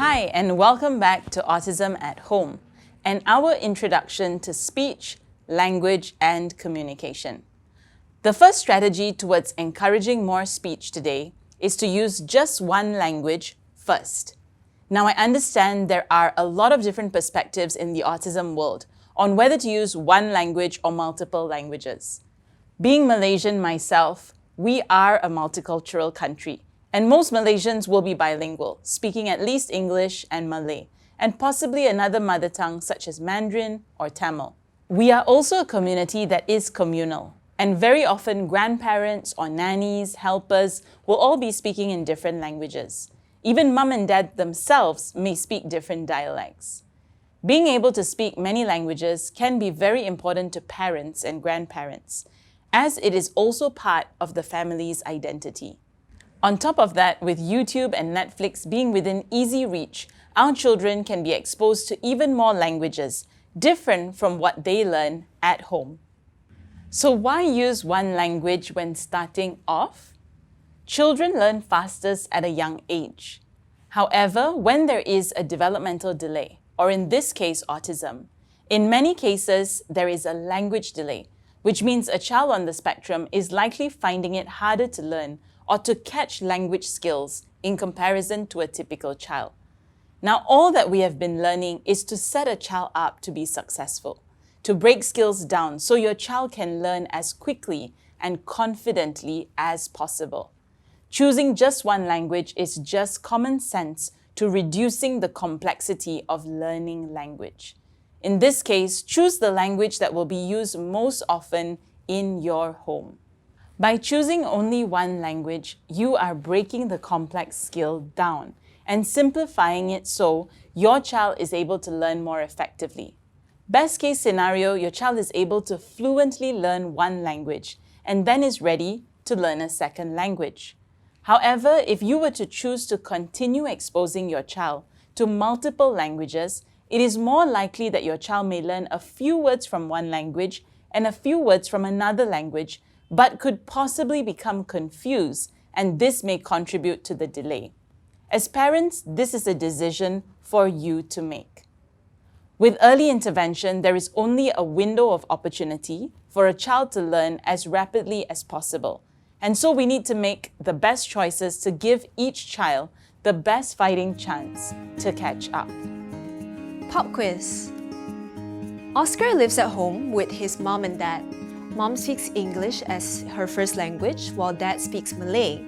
Hi, and welcome back to Autism at Home, and our introduction to speech, language, and communication. The first strategy towards encouraging more speech today is to use just one language first. Now, I understand there are a lot of different perspectives in the autism world on whether to use one language or multiple languages. Being Malaysian myself, we are a multicultural country, and most Malaysians will be bilingual, speaking at least English and Malay, and possibly another mother tongue such as Mandarin or Tamil. We are also a community that is communal, and very often grandparents or nannies, helpers will all be speaking in different languages. Even mum and dad themselves may speak different dialects. Being able to speak many languages can be very important to parents and grandparents, as it is also part of the family's identity. On top of that, with YouTube and Netflix being within easy reach, our children can be exposed to even more languages, different from what they learn at home. So why use one language when starting off? Children learn fastest at a young age. However, when there is a developmental delay, or in this case, autism, in many cases, there is a language delay, which means a child on the spectrum is likely finding it harder to learn or to catch language skills in comparison to a typical child. Now, all that we have been learning is to set a child up to be successful, to break skills down so your child can learn as quickly and confidently as possible. Choosing just one language is just common sense to reducing the complexity of learning language. In this case, choose the language that will be used most often in your home. By choosing only one language, you are breaking the complex skill down and simplifying it so your child is able to learn more effectively. Best case scenario, your child is able to fluently learn one language and then is ready to learn a second language. However, if you were to choose to continue exposing your child to multiple languages, it is more likely that your child may learn a few words from one language and a few words from another language, but could possibly become confused, and this may contribute to the delay. As parents, this is a decision for you to make. With early intervention, there is only a window of opportunity for a child to learn as rapidly as possible, and so we need to make the best choices to give each child the best fighting chance to catch up. Pop quiz. Oscar lives at home with his mom and dad. Mom speaks English as her first language, while dad speaks Malay.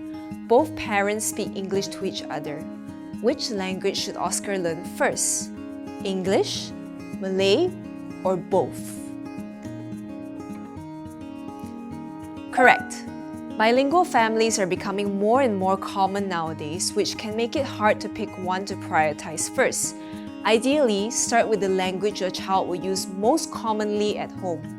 Both parents speak English to each other. Which language should Oscar learn first? English, Malay, or both? Correct. Bilingual families are becoming more and more common nowadays, which can make it hard to pick one to prioritize first. Ideally, start with the language your child will use most commonly at home.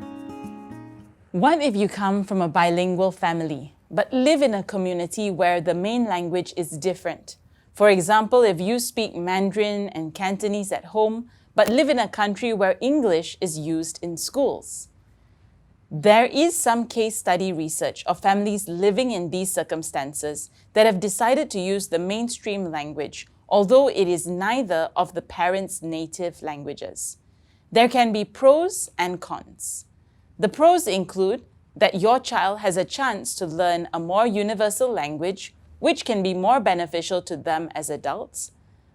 What if you come from a bilingual family, but live in a community where the main language is different? For example, if you speak Mandarin and Cantonese at home, but live in a country where English is used in schools. There is some case study research of families living in these circumstances that have decided to use the mainstream language, although it is neither of the parents' native languages. There can be pros and cons. The pros include that your child has a chance to learn a more universal language, which can be more beneficial to them as adults.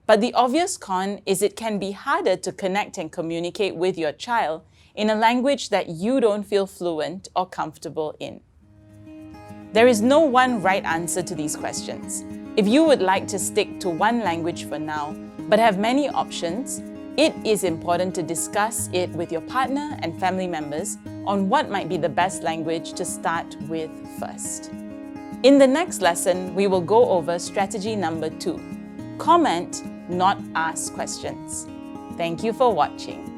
But the obvious con is it can be harder to connect and communicate with your child in a language that you don't feel fluent or comfortable in. There is no one right answer to these questions. If you would like to stick to one language for now, but have many options, it is important to discuss it with your partner and family members on what might be the best language to start with first. In the next lesson, we will go over strategy number 2. Comment, not ask questions. Thank you for watching.